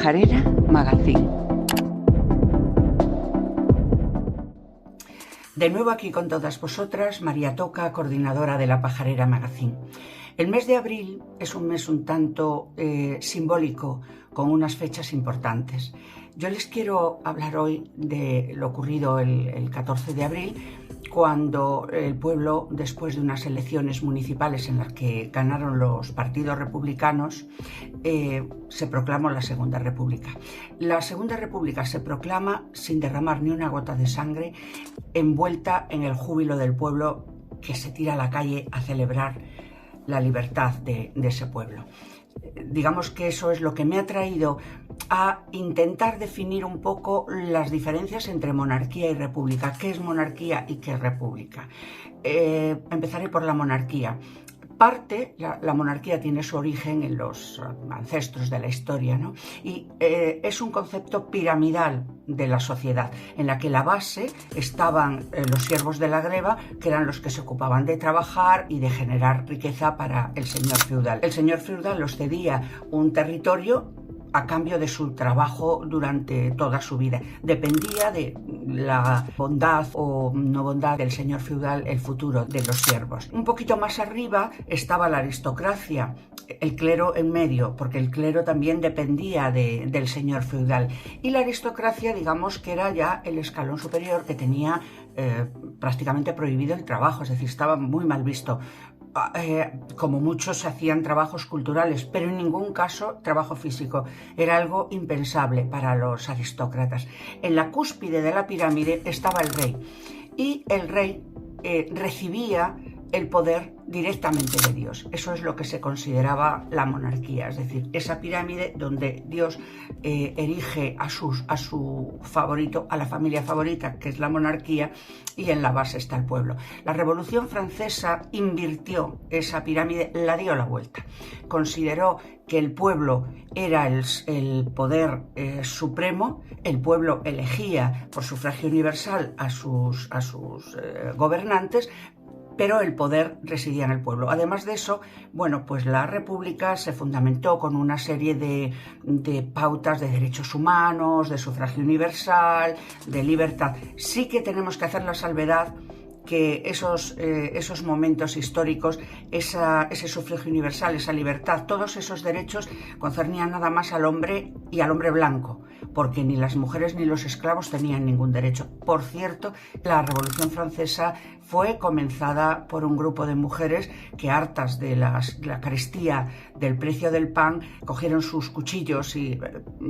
Pajarera Magazine. De nuevo aquí con todas vosotras, María Toca, coordinadora de La Pajarera Magazine. El mes de abril es un mes un tanto simbólico, con unas fechas importantes. Yo les quiero hablar hoy de lo ocurrido el 14 de abril, cuando el pueblo, después de unas elecciones municipales en las que ganaron los partidos republicanos, se proclamó la Segunda República. La Segunda República se proclama sin derramar ni una gota de sangre, envuelta en el júbilo del pueblo que se tira a la calle a celebrar la libertad de ese pueblo. Digamos que eso es lo que me ha traído a intentar definir un poco las diferencias entre monarquía y república. ¿Qué es monarquía y qué es república? Empezaré por la monarquía. La monarquía tiene su origen en los ancestros de la historia, ¿no? Y es un concepto piramidal de la sociedad, en la que la base estaban los siervos de la greva, que eran los que se ocupaban de trabajar y de generar riqueza para el señor feudal. El señor feudal los cedía un territorio a cambio de su trabajo durante toda su vida. Dependía de la bondad o no bondad del señor feudal el futuro de los siervos. Un poquito más arriba estaba la aristocracia, el clero en medio, porque el clero también dependía del señor feudal. Y la aristocracia, digamos que era ya el escalón superior, que tenía prácticamente prohibido el trabajo, es decir, estaba muy mal visto. Como muchos se hacían trabajos culturales, pero en ningún caso trabajo físico. Era algo impensable para los aristócratas. En la cúspide de la pirámide estaba el rey, y el rey recibía el poder directamente de Dios. Eso es lo que se consideraba la monarquía, es decir, esa pirámide donde Dios erige a su favorito, a la familia favorita, que es la monarquía, y en la base está el pueblo. La Revolución Francesa invirtió esa pirámide, la dio la vuelta. Consideró que el pueblo era el poder supremo, el pueblo elegía por sufragio universal a sus gobernantes, pero el poder residía en el pueblo. Además de eso, bueno, pues la República se fundamentó con una serie de pautas de derechos humanos, de sufragio universal, de libertad. Sí que tenemos que hacer la salvedad que esos momentos históricos, ese sufragio universal, esa libertad, todos esos derechos concernían nada más al hombre y al hombre blanco, porque ni las mujeres ni los esclavos tenían ningún derecho. Por cierto, la Revolución Francesa fue comenzada por un grupo de mujeres que, hartas de la carestía del precio del pan, cogieron sus cuchillos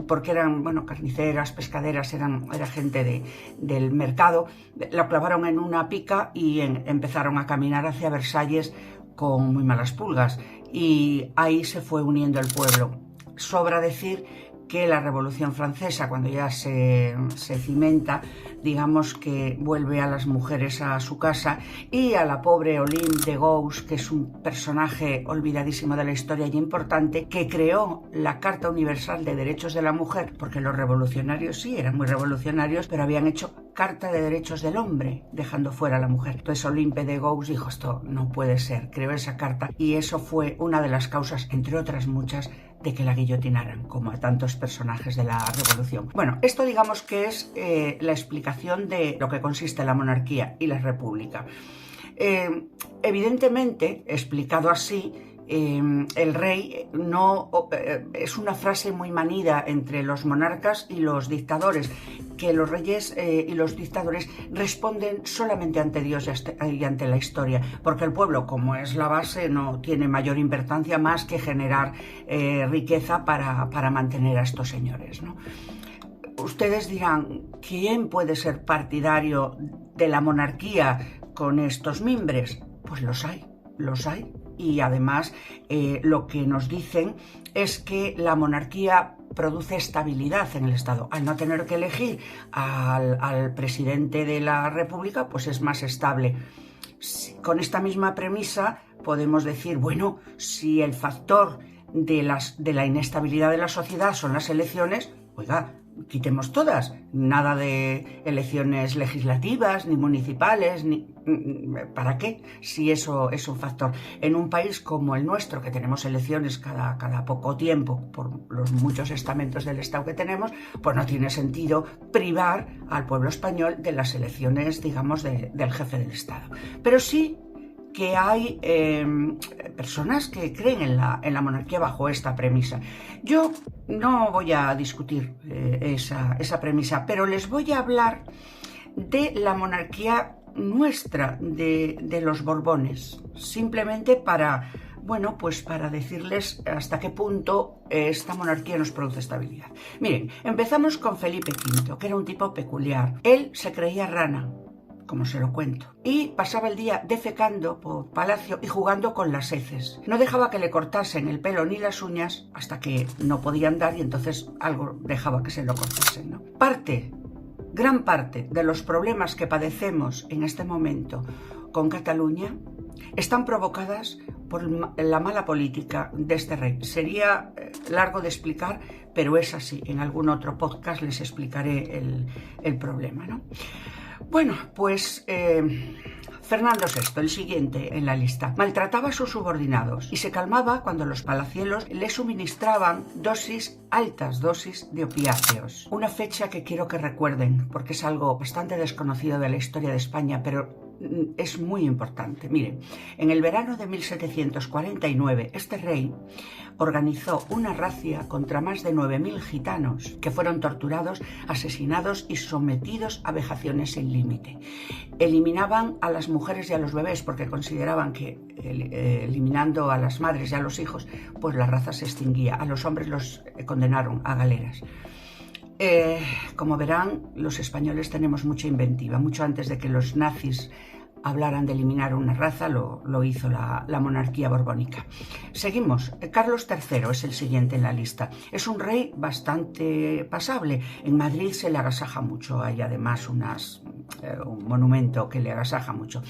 porque eran, bueno, carniceras, pescaderas, era gente del mercado, lo clavaron en una pica y empezaron a caminar hacia Versalles con muy malas pulgas, y ahí se fue uniendo el pueblo. Sobra decir que la Revolución Francesa, cuando ya se cimenta, digamos que vuelve a las mujeres a su casa, y a la pobre Olympe de Gouges, que es un personaje olvidadísimo de la historia y importante, que creó la Carta Universal de Derechos de la Mujer, porque los revolucionarios sí eran muy revolucionarios, pero habían hecho Carta de Derechos del Hombre, dejando fuera a la mujer. Entonces Olympe de Gouges dijo: esto no puede ser, creó esa carta, y eso fue una de las causas, entre otras muchas, de que la guillotinaran, como a tantos personajes de la revolución. Bueno, esto digamos que es la explicación de lo que consiste la monarquía y la república. Evidentemente, explicado así, el rey no es una frase muy manida entre los monarcas y los dictadores, que los reyes y los dictadores responden solamente ante Dios y ante la historia, porque el pueblo, como es la base, no tiene mayor importancia más que generar riqueza para mantener a estos señores, ¿no? Ustedes dirán, ¿quién puede ser partidario de la monarquía con estos mimbres? Pues los hay. Y además lo que nos dicen es que la monarquía produce estabilidad en el Estado. Al no tener que elegir al presidente de la República, pues es más estable. Con esta misma premisa podemos decir, bueno, si el factor de la inestabilidad de la sociedad son las elecciones, oiga, quitemos todas, nada de elecciones legislativas ni municipales, ¿para qué? Si eso es un factor. En un país como el nuestro, que tenemos elecciones cada poco tiempo por los muchos estamentos del Estado que tenemos, pues no tiene sentido privar al pueblo español de las elecciones, digamos, del jefe del Estado. Pero sí que hay personas que creen en la monarquía bajo esta premisa. Yo no voy a discutir esa premisa, pero les voy a hablar de la monarquía nuestra, de los Borbones, simplemente para, bueno, pues para decirles hasta qué punto esta monarquía nos produce estabilidad. Miren, empezamos con Felipe V, que era un tipo peculiar. Él se creía rana, como se lo cuento, y pasaba el día defecando por palacio y jugando con las heces. No dejaba que le cortasen el pelo ni las uñas hasta que no podía andar y entonces algo dejaba que se lo cortasen, ¿no? Gran parte de los problemas que padecemos en este momento con Cataluña están provocadas por la mala política de este rey. Sería largo de explicar, pero es así. En algún otro podcast les explicaré el problema, ¿no? Bueno, pues Fernando VI, el siguiente en la lista, maltrataba a sus subordinados y se calmaba cuando los palacielos le suministraban altas dosis de opiáceos. Una fecha que quiero que recuerden, porque es algo bastante desconocido de la historia de España, pero es muy importante. Miren, en el verano de 1749, este rey organizó una racia contra más de 9.000 gitanos que fueron torturados, asesinados y sometidos a vejaciones sin límite. Eliminaban a las mujeres y a los bebés porque consideraban que eliminando a las madres y a los hijos, pues la raza se extinguía. A los hombres los condenaron a galeras. Como verán, los españoles tenemos mucha inventiva. Mucho antes de que los nazis hablaran de eliminar una raza, lo hizo la monarquía borbónica. Seguimos. Carlos III es el siguiente en la lista. Es un rey bastante pasable. En Madrid se le agasaja mucho. Hay además un monumento que le agasaja mucho.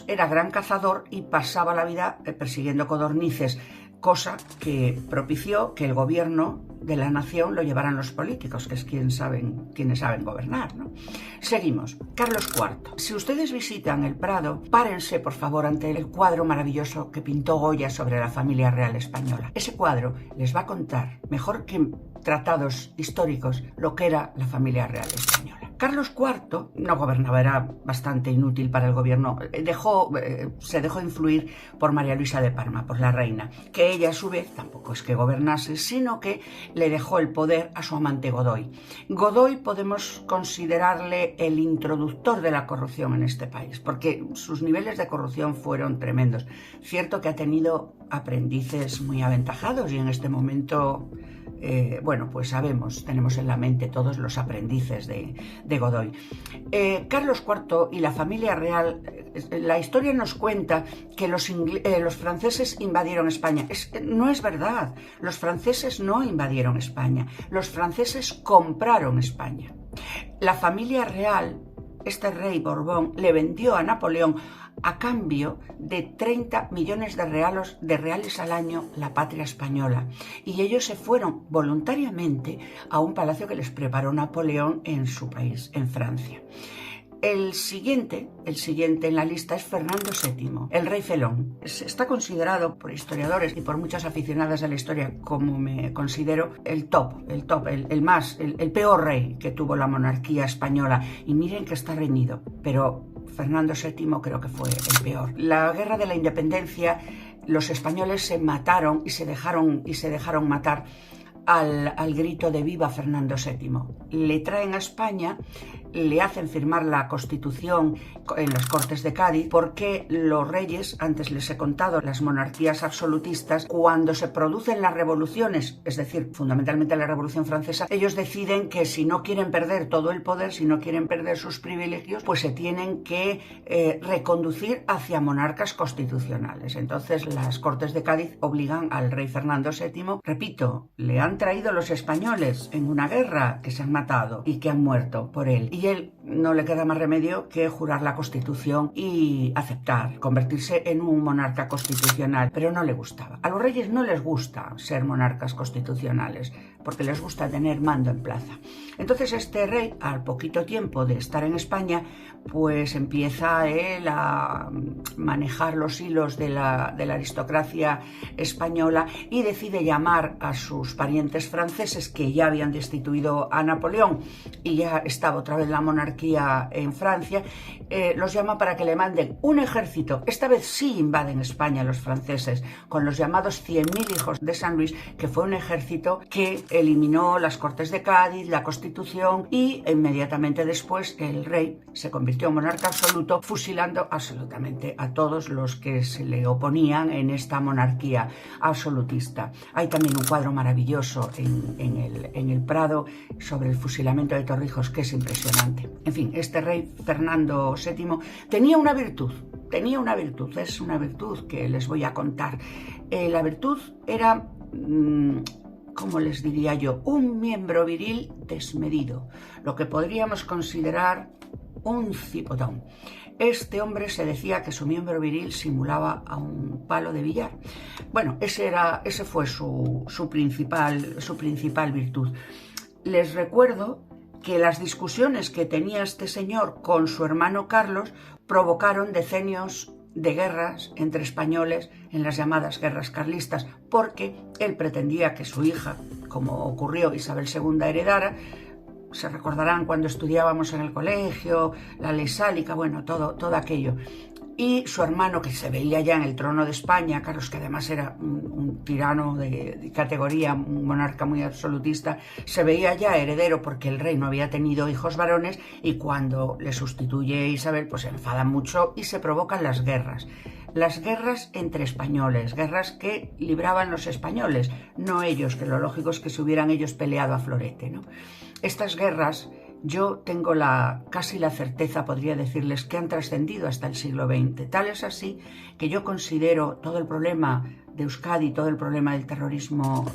Era gran cazador y pasaba la vida persiguiendo codornices, cosa que propició que el gobierno de la nación lo llevaran los políticos, que es quienes saben gobernar, ¿no? Seguimos. Carlos IV. Si ustedes visitan el Prado, párense por favor ante el cuadro maravilloso que pintó Goya sobre la familia real española. Ese cuadro les va a contar, mejor que tratados históricos, lo que era la familia real española. Carlos IV no gobernaba, era bastante inútil para el gobierno. Se dejó influir por María Luisa de Parma, por la reina, que ella a su vez tampoco es que gobernase, sino que le dejó el poder a su amante Godoy. Godoy podemos considerarle el introductor de la corrupción en este país, porque sus niveles de corrupción fueron tremendos. Cierto que ha tenido aprendices muy aventajados y en este momento... bueno, pues tenemos en la mente todos los aprendices de Godoy. Carlos IV y la familia real, la historia nos cuenta que los franceses invadieron España. No es verdad, los franceses no invadieron España, los franceses compraron España. La familia real, este rey Borbón, le vendió a Napoleón a cambio de 30 millones de reales al año la patria española. Y ellos se fueron voluntariamente a un palacio que les preparó Napoleón en su país, en Francia. El siguiente en la lista es Fernando VII, el rey felón. Está considerado por historiadores y por muchos aficionados de la historia, como me considero, el peor rey que tuvo la monarquía española. Y miren que está reñido, pero Fernando VII creo que fue el peor. La guerra de la independencia, los españoles se mataron y se dejaron matar al grito de viva Fernando VII. Le traen a España, le hacen firmar la Constitución en las Cortes de Cádiz, porque los reyes, antes les he contado, las monarquías absolutistas, cuando se producen las revoluciones, es decir, fundamentalmente la Revolución Francesa, ellos deciden que si no quieren perder todo el poder, si no quieren perder sus privilegios, pues se tienen que reconducir hacia monarcas constitucionales. Entonces las Cortes de Cádiz obligan al rey Fernando VII, repito, le han traído los españoles en una guerra, que se han matado y que han muerto por él. Y él no le queda más remedio que jurar la Constitución y aceptar, convertirse en un monarca constitucional, pero no le gustaba. A los reyes no les gusta ser monarcas constitucionales, porque les gusta tener mando en plaza. Entonces este rey, al poquito tiempo de estar en España, pues empieza él a manejar los hilos de la aristocracia española y decide llamar a sus parientes franceses, que ya habían destituido a Napoleón y ya estaba otra vez la monarquía en Francia, los llama para que le manden un ejército. Esta vez sí invaden España los franceses, con los llamados 100.000 hijos de San Luis, que fue un ejército que eliminó las Cortes de Cádiz, la Constitución, y inmediatamente después el rey se convirtió en monarca absoluto, fusilando absolutamente a todos los que se le oponían en esta monarquía absolutista. Hay también un cuadro maravilloso en el Prado sobre el fusilamiento de Torrijos, que es impresionante. En fin, este rey Fernando VII tenía una virtud, es una virtud que les voy a contar. La virtud era, ¿cómo les diría yo? Un miembro viril desmedido, lo que podríamos considerar un cipotón. Este hombre se decía que su miembro viril simulaba a un palo de billar. Bueno, ese fue su principal virtud. Les recuerdo que las discusiones que tenía este señor con su hermano Carlos provocaron decenios de guerras entre españoles en las llamadas guerras carlistas, porque él pretendía que su hija, como ocurrió, Isabel II, heredara. Se recordarán cuando estudiábamos en el colegio, la ley sálica, bueno, todo aquello. Y su hermano, que se veía ya en el trono de España, Carlos, que además era un tirano de categoría, un monarca muy absolutista, se veía ya heredero porque el rey no había tenido hijos varones, y cuando le sustituye Isabel, pues se enfadan mucho y se provocan las guerras. Las guerras entre españoles, guerras que libraban los españoles, no ellos, que lo lógico es que se hubieran ellos peleado a florete, ¿no? Estas guerras, yo tengo casi la certeza, podría decirles, que han trascendido hasta el siglo XX. Tal es así que yo considero todo el problema de Euskadi, todo el problema del terrorismo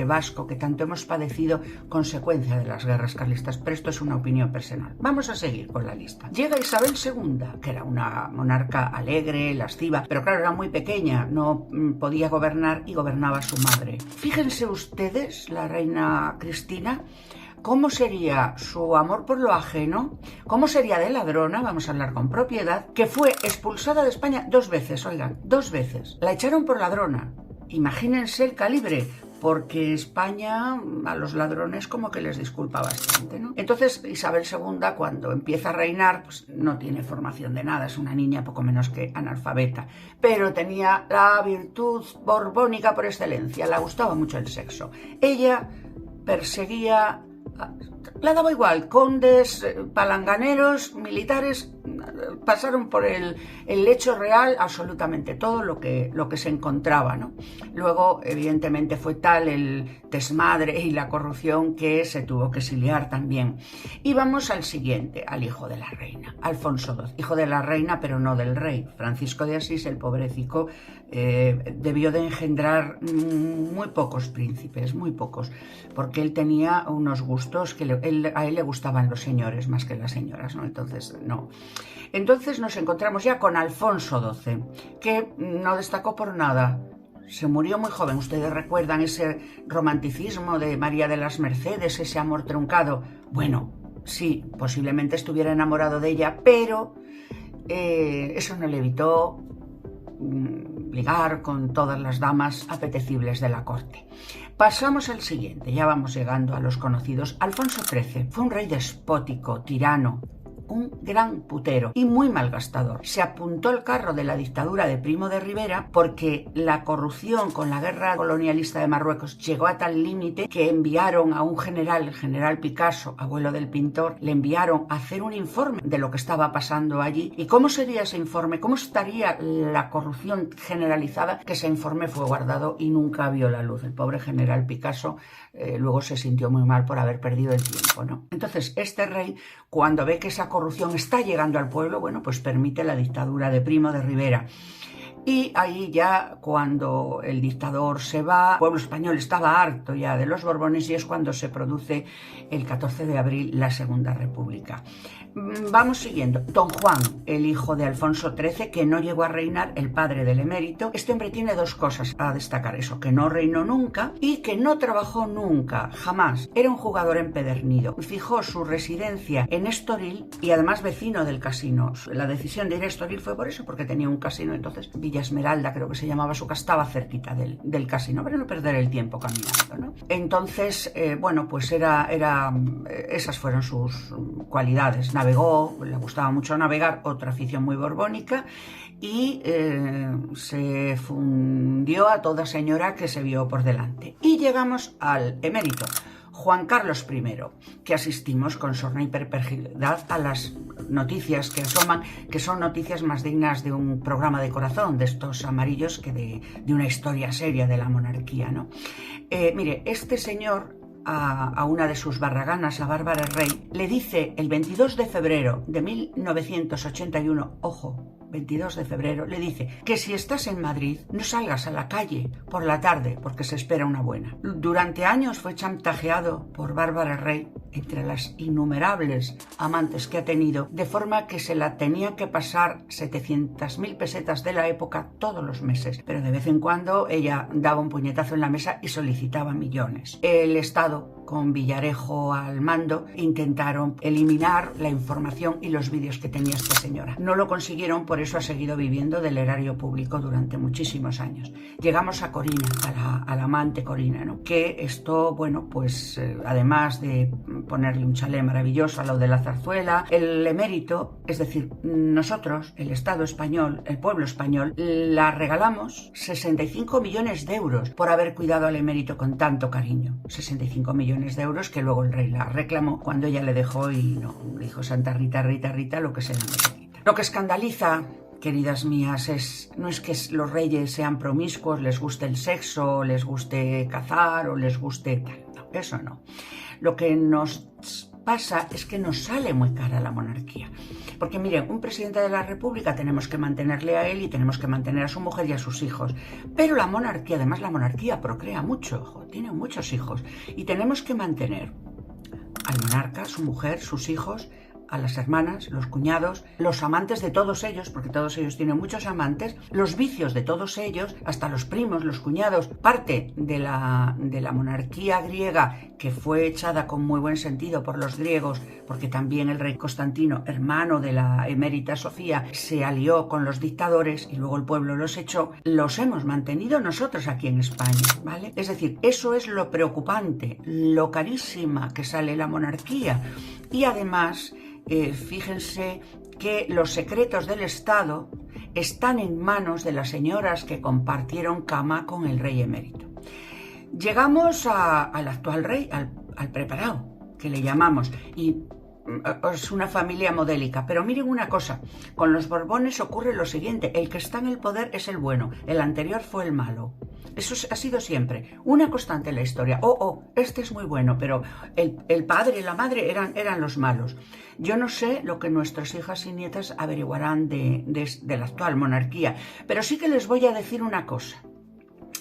vasco que tanto hemos padecido, consecuencia de las guerras carlistas, pero esto es una opinión personal. Vamos a seguir con la lista. Llega Isabel II, que era una monarca alegre, lasciva, pero claro, era muy pequeña, no podía gobernar y gobernaba su madre. Fíjense ustedes, la reina Cristina, ¿cómo sería su amor por lo ajeno? ¿Cómo sería de ladrona? Vamos a hablar con propiedad. Que fue expulsada de España 2 veces, oigan, 2 veces. La echaron por ladrona. Imagínense el calibre, porque España a los ladrones como que les disculpa bastante, ¿no? Entonces Isabel II, cuando empieza a reinar, pues no tiene formación de nada, es una niña poco menos que analfabeta, pero tenía la virtud borbónica por excelencia, le gustaba mucho el sexo. Ella perseguía, le daba igual, condes, palanganeros, militares, pasaron por el lecho real absolutamente todo lo que se encontraba, ¿no? Luego, evidentemente, fue tal el desmadre y la corrupción que se tuvo que exiliar también. Y vamos al siguiente, al hijo de la reina, Alfonso XII. Hijo de la reina, pero no del rey. Francisco de Asís, el pobrecito, debió de engendrar muy pocos príncipes, muy pocos, porque él tenía unos gustos que a él le gustaban los señores más que las señoras, ¿no? Entonces, no. Entonces nos encontramos ya con Alfonso XII, que no destacó por nada. Se murió muy joven. Ustedes recuerdan ese romanticismo de María de las Mercedes, ese amor truncado. Bueno, sí, posiblemente estuviera enamorado de ella, pero eso no le evitó ligar con todas las damas apetecibles de la corte. Pasamos al siguiente, ya vamos llegando a los conocidos. Alfonso XIII fue un rey despótico, tirano, un gran putero y muy malgastador. Se apuntó al carro de la dictadura de Primo de Rivera porque la corrupción con la guerra colonialista de Marruecos llegó a tal límite que enviaron a un general, el general Picasso, abuelo del pintor, le enviaron a hacer un informe de lo que estaba pasando allí. ¿Y cómo sería ese informe? ¿Cómo estaría la corrupción generalizada? Que ese informe fue guardado y nunca vio la luz. El pobre general Picasso luego se sintió muy mal por haber perdido el tiempo, ¿no? Entonces, este rey, cuando ve que esa corrupción está llegando al pueblo, bueno, pues permite la dictadura de Primo de Rivera. Y ahí ya, cuando el dictador se va, el pueblo español estaba harto ya de los Borbones y es cuando se produce el 14 de abril la Segunda República. Vamos siguiendo. Don Juan, el hijo de Alfonso XIII, que no llegó a reinar, el padre del emérito. Este hombre tiene dos cosas a destacar: eso, que no reinó nunca y que no trabajó nunca, jamás. Era un jugador empedernido. Fijó su residencia en Estoril y además vecino del casino. La decisión de ir a Estoril fue por eso, porque tenía un casino. Entonces, Villa Esmeralda, creo que se llamaba su casa, estaba cerquita del casino, para no perder el tiempo caminando, ¿no? Entonces, bueno, pues esas fueron sus cualidades. Navegó, le gustaba mucho navegar, otra afición muy borbónica, y se fundió a toda señora que se vio por delante. Y llegamos al emérito, Juan Carlos I, que asistimos con sorna y perplejidad a las noticias que asoman, que son noticias más dignas de un programa de corazón, de estos amarillos, que de una historia seria de la monarquía, ¿no? Mire, este señor, a una de sus barraganas, a Bárbara Rey, le dice el 22 de febrero de 1981, ojo, 22 de febrero, le dice que si estás en Madrid no salgas a la calle por la tarde porque se espera una buena. Durante años fue chantajeado por Bárbara Rey, entre las innumerables amantes que ha tenido, de forma que se la tenía que pasar 700.000 pesetas de la época todos los meses, pero de vez en cuando ella daba un puñetazo en la mesa y solicitaba millones. El Estado, con Villarejo al mando, intentaron eliminar la información y los vídeos que tenía esta señora. No lo consiguieron, por eso ha seguido viviendo del erario público durante muchísimos años. Llegamos a Corina, a la amante Corina, ¿no? Que esto, bueno, pues además de ponerle un chalet maravilloso a lo de la zarzuela, el emérito, es decir, nosotros, el Estado español, el pueblo español, la regalamos 65 millones de euros por haber cuidado al emérito con tanto cariño. 65 millones de euros que luego el rey la reclamó cuando ella le dejó y no, le dijo: Santa Rita, Rita, Rita, lo que se le quita. Lo que escandaliza, queridas mías, no es que los reyes sean promiscuos, les guste el sexo, les guste cazar o les guste tal. No, eso no. Lo que nos pasa es que nos sale muy cara la monarquía. Porque miren, un presidente de la República tenemos que mantenerle a él y tenemos que mantener a su mujer y a sus hijos. Pero la monarquía, además la monarquía procrea mucho, ojo, tiene muchos hijos. Y tenemos que mantener al monarca, su mujer, sus hijos, a las hermanas, los cuñados, los amantes de todos ellos, porque todos ellos tienen muchos amantes, los vicios de todos ellos, hasta los primos, los cuñados. Parte de la monarquía griega, que fue echada con muy buen sentido por los griegos, porque también el rey Constantino, hermano de la emérita Sofía, se alió con los dictadores y luego el pueblo los echó, los hemos mantenido nosotros aquí en España, ¿vale? Es decir, eso es lo preocupante, lo carísima que sale la monarquía. Y además, fíjense que los secretos del Estado están en manos de las señoras que compartieron cama con el rey emérito. Llegamos al actual rey, al preparado, que le llamamos, y es una familia modélica. Pero miren una cosa, con los Borbones ocurre lo siguiente: el que está en el poder es el bueno, el anterior fue el malo. Eso ha sido siempre una constante en la historia. Este es muy bueno, pero el padre y la madre eran los malos. Yo no sé lo que nuestras hijas y nietas averiguarán de la actual monarquía, pero sí que les voy a decir una cosa.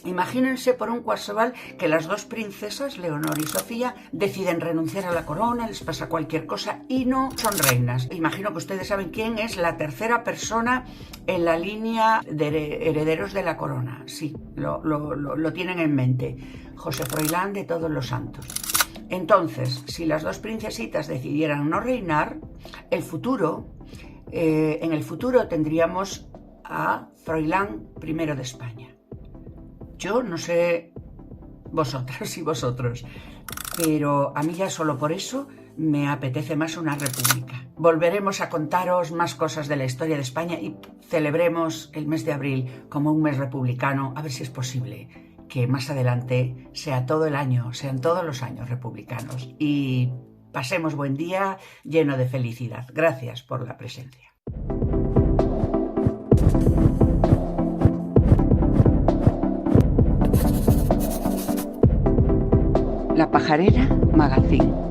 Imagínense por un casual que las dos princesas, Leonor y Sofía, deciden renunciar a la corona, les pasa cualquier cosa y no son reinas. Imagino que ustedes saben quién es la tercera persona en la línea de herederos de la corona. Sí, lo tienen en mente. José Froilán de Todos los Santos. Entonces, si las dos princesitas decidieran no reinar, en el futuro tendríamos a Froilán I de España. Yo no sé vosotras y vosotros, pero a mí ya solo por eso me apetece más una república. Volveremos a contaros más cosas de la historia de España y celebremos el mes de abril como un mes republicano, a ver si es posible que más adelante sea todo el año, sean todos los años republicanos, y pasemos buen día lleno de felicidad. Gracias por la presencia. La Pajarera Magazine.